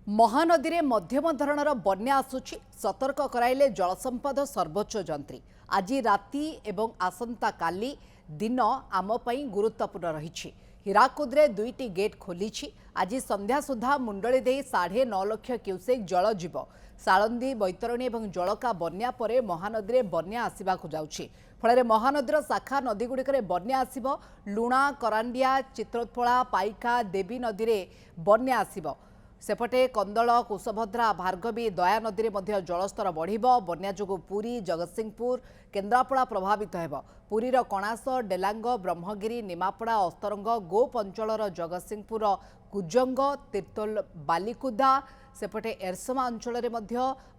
महानदी में मध्यम धरणर बन्या आसुछि सतर्क कराइले जलसंपद सर्वोच्च जंत्री। आज राति एवं आसंता काली दिन आम पई गुरुत्वपूर्ण रही। हीराकुदे दुईटी गेट खोली। आज संध्या सुधा मुंडली दे 9.5 लाख क्यूसेक जल जीव। सालंदी बैतरणी और जलका बन्या परे महानदी में बन्या आसवाक जाउछि। फल महानदीर शाखा नदीगुड़िक बन्या आसिब। लुणा, करांडिया, चित्रोत्पला, पाइका, देवी नदी में बन्या आसिब। सेपटे कंदल, कुशभद्रा, भार्गवी, दया नदी में जलस्तर बढ़िबो। बन्या जोगु पुरी, जगतसिंहपुर, केन्द्रापड़ा प्रभावित हेब। पुरीर कणास, डेलांग, ब्रह्मगिरी, निमापड़ा, अस्तरंग, गोप अंचलर जगतसिंहपुर कुजंग, तीर्तोल, बालिकुदा, सेपटे एरसमा अंचल में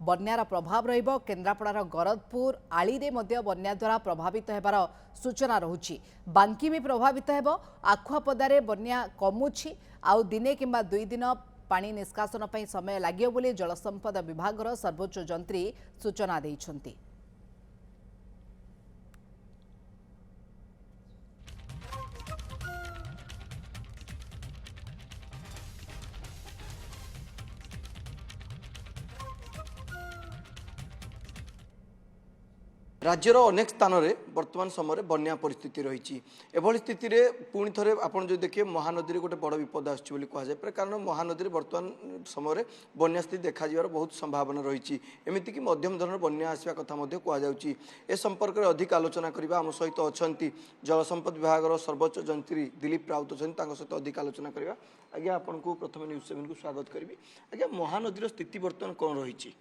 बन्यार प्रभाव रहिबो। केन्द्रापड़ार गरदपुर, आली रे बन्या द्वारा प्रभावित हेबार सूचना रहुछि। बांकी भी प्रभावित हेबो। आखुआपदारे बन्या कमुछि। आउ दिने किंबा 2 दिन पानी निष्कासन पर समय लगे बोली जलसंपद विभाग सर्वोच्च जंत्री सूचना देइछन्ति। राज्यर अनेक स्थान में वर्तमान समय बन्या परिस्थिति रही। एभली स्थिति रे पुणी थे आप देखिए महानदी में गोटे बड़ विपद आसुच्छी कहुए कारण महानदी में वर्तमान समय बन्या स्थिति देखा बहुत संभावना रही। एमतीक मध्यम धरण बन्या आसवा कथा कहुच्छी। ए संपर्क में अधिक आलोचना करने आम सहित अच्छा जलसंपद विभाग सर्वोच्च जंत्री दिलीप राउत अच्छा सहित अधिक आलोचना करवा। आज्ञा आपन को प्रथम न्यूज 7 को स्वागत करी। आज्ञा महानदी स्थिति बर्तमान कौन रही?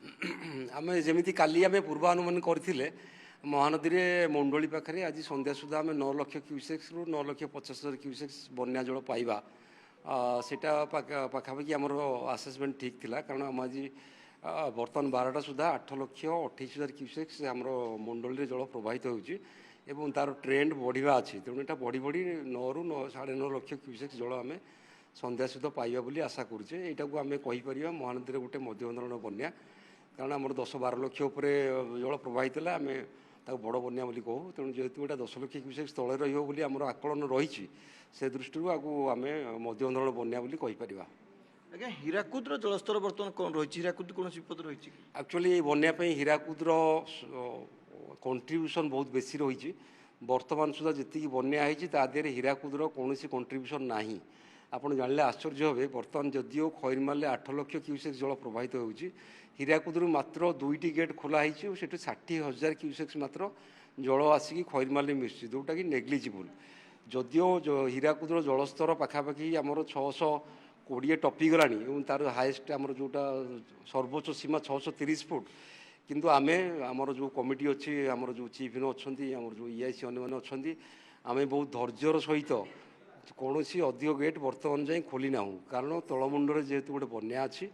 आम जमी काली आम पूर्वानुमान करते महानदी में मंडली पाखे आज संध्या सुधा आम 9 लाख क्यूसेक्स रु 9 लाख 50,000 क्यूसेक्स बन्या जल पाइबा सेटा पाखापाखि आमर आसेसमेंट ठीक थिला कारण आम आज बर्तमान 12टा सुधा 8 लाख 28,000 क्यूसेक्स आमर मंडली जल प्रवाहित होउची एवं तार ट्रेंड बढ़िया अच्छी। तेणु यहाँ बढ़ी बढ़ी 9 रु 9.5 लाख क्यूसेक्स जल आम संध्या सुधा पाइबा बोली आशा करुचे। यहाँ को आम कहीपर महानदी में गोटे मध्यम धरण बन्या कारण आमर 10-12 लाख उपरे जल प्रवाहित है आम ताको बड़ बन्या बोली कहू। तेणु जेहेतु यहाँ 10 लाख क्यूसेक्स तले रही आमर आकलन रही से दृष्टि आगे आम मध्यम धरण बन्या बोली कहीपर। आज्ञा हीराकुद्र जलस्तर बर्तमान कौन रही? हीराकुद कौन विपद रही? एक्चुअली ये बन्या हीराकुद्र कंट्रीब्यूशन बहुत बेसी रही। बर्तमान सुधा जी बन्या होती हीराकुद्र कौन कंट्रीब्यूशन ना। आपड़ जान आश्चर्य हे बर्तमान जदिव खैरमाल 8 लाख क्यूसेक्स जल प्रवाहित होती हीराकुद मात्र 2टी गेट खोलाई से 60,000 क्यूसेक्स मात्र जल आसिक खैरमाल मिसुची जोटा कि नेग्लिजिबल। जदिव हीराकुदर जलस्तर पाखापाखि आमर 620 टपी गलानी और तार हाएस्ट आमर जोटा सर्वोच्च सीमा 630 फुट किंतु आमे आमर जो कमिटी अच्छी आमर जो चीफ अच्छा आमर जो EIC अन्य अच्छा आम बहुत धैर्यर सहित कौन अधिक गेट बर्तमान जाए खोली ना कारण तलमुंडे जेहेतु गोटे बन्या अच्छी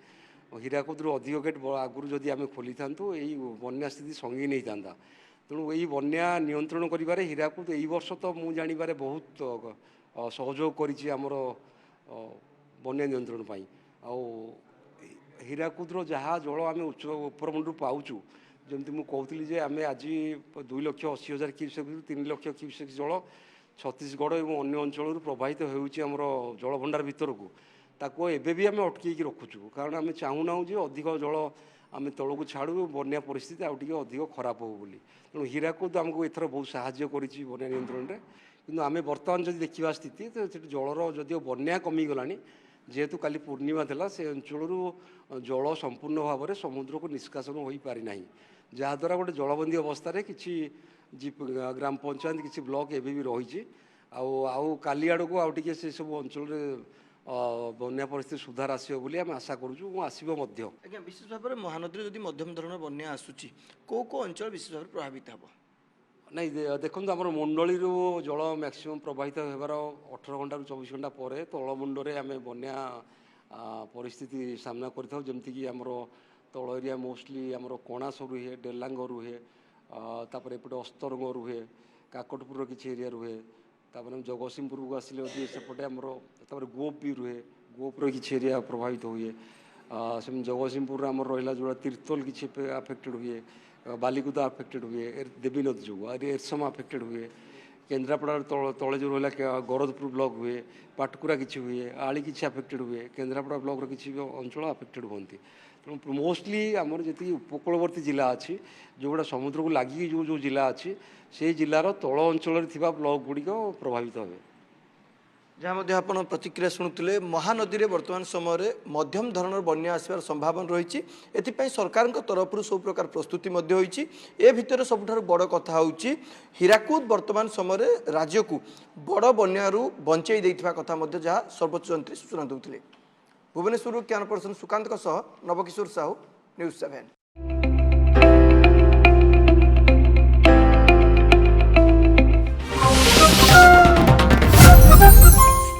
हीराकुदू अधिक गेट आगुरी जदि आम खोली था यही बन्या स्थिति संगीन होता। तेणु यही बन्या नियंत्रण कर हीराकुद यही वर्ष तो मुझे जानवर बहुत सहयोग करमर बन्या नियंत्रण पर हीराकुदर जहाँ जल आम उच्च उपरमुंडू पाचु जमी मुझे कहती आम आज 2,80,000 क्यूसेक्स 3 लाख क्यूसेक्स जल छत्तीसगढ़ और अन्य अंचल प्रवाहित होमर जलभंडार भीतर को ताको एबे भी आम अटकई रखुचु कारण आम चाहूना अधिक जल आम तल को छाड़ू बन्या परिस्थिति आउ टे अधिक खराब हो बोली। तेणु हीराकुद आमको एथर बहुत साहाय्य करिछि बन्या नियंत्रण में किंतु आम बर्तमान जब देखा स्थिति तो जलर जदिव बन्या कमीगला जेहेतु काली पूर्णिमा था से अंचल जल संपूर्ण भाव में समुद्र को निष्कासन हो पारिना जहाद्वारा गोटे जलबंदी अवस्था किसी ग्राम पंचायत किसी ब्लॉक एवं भी रही आउ काली आड़ को आउ टे से सब अंचल बन्या परिस्थिति सुधार आसो बोली आम आशा करूँ आसो। आज्ञा विशेष भाव में महानदी जदि मध्यम धरण बन्या आसूची कौ कौ अंचल विशेष भाव प्रभावित हे? नहीं देखो आम मंडली जल मैक्सिमम प्रवाहित होबार 18 घंटा 24 घंटा पर तलमुंडे आम बन्या परिस्थिति सामना करमतीक आमर तल एरिया मोस्टली आमर कणास रुहे, डेलांग रुहे, तापर एपटे अस्तरंग रुहे, काकटपुर किसी एरिया रुहे, तापर जगतसिंहपुर को आसिले सेपटे आमर गोप भी रुहे, गोपर किसी एरिया प्रभावित हुए से जगतसिंहपुर आमर रहा जो तीर्तोल किसी अफेक्टेड हुए, बालिकुदा अफेक्टेड हुए देवी नदी जो एरसमा अफेक्टेड हुए केन्द्रापड़ा तले जो रहा गरदपुर ब्लॉक हुए पाटकुरा किसी हुए आली किसी अफेक्टेड हुए केन्द्रापड़ा ब्लॉक किसी अंचल अफेक्टेड हमें तेणु मोस्टली आमर जी उपकूलवर्ती जिला अच्छी जोड़ा समुद्र को लगिकी जो जो जिला अच्छी से जिलार तल अंचल ब्लॉक गुड़िक प्रभावित हे जहाँ मध्य आपण प्रतिक्रिया शुणुले महानदी में वर्तमान समय मध्यम धरणर बन्या आसबार संभावना रही एथिपाई सरकार तरफ सब प्रकार प्रस्तुति ए भितर सबुठ बड़ कथा होची हीराकुद वर्तमान समय राज्य को बड़ बन्यारू बंचई देइथिबा कथा मध्य जहाँ सर्वोच्च यंत्री सूचना देउथिले Bhubaneswar camera person Sukant Nabakishore Sahu news 7।